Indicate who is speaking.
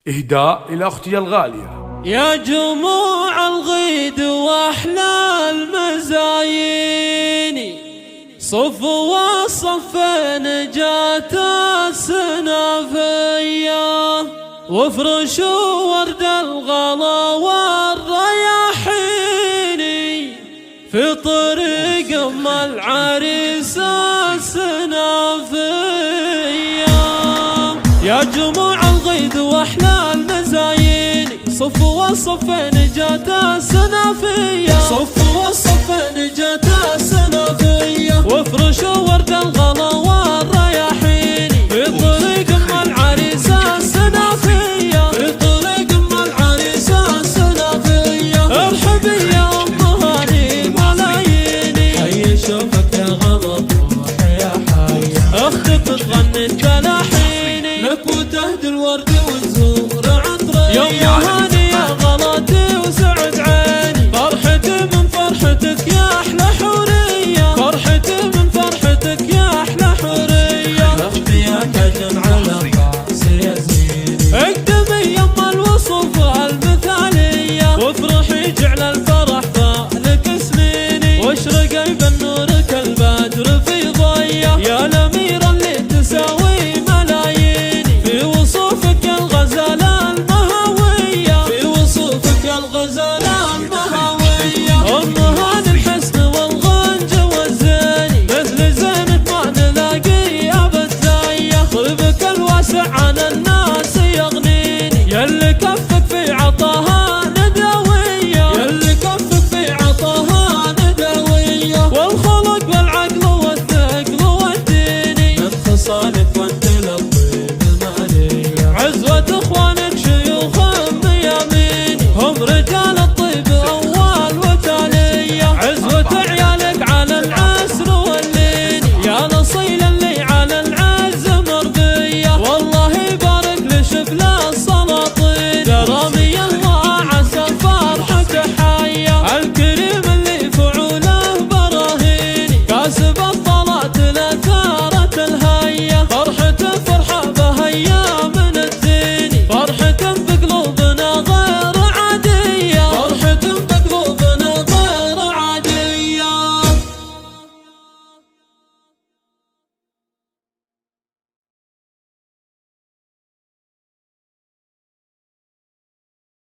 Speaker 1: إهداء إلى أختي الغالية.
Speaker 2: يا جموع الغيد وأحلى المزايين، صفوا صفين جات السنافية، وافرشوا ورد الغلا والرياحين في طريق ام العريس السنافية. يا جموع الغيد واحلى المزايين، صفوا صفين جات السنافية، صفوا صفين جات السنافية، وافرشوا ورد الغلا والرياحين في طريق ام العريس السنافية، في طريق ام العريس السنافية. ارحبي يا ام هاني ملاييني، حي شوفك يا غلط يا حي، اختك تغني التلاحيني لك وتهدي الورد والزهور عطري.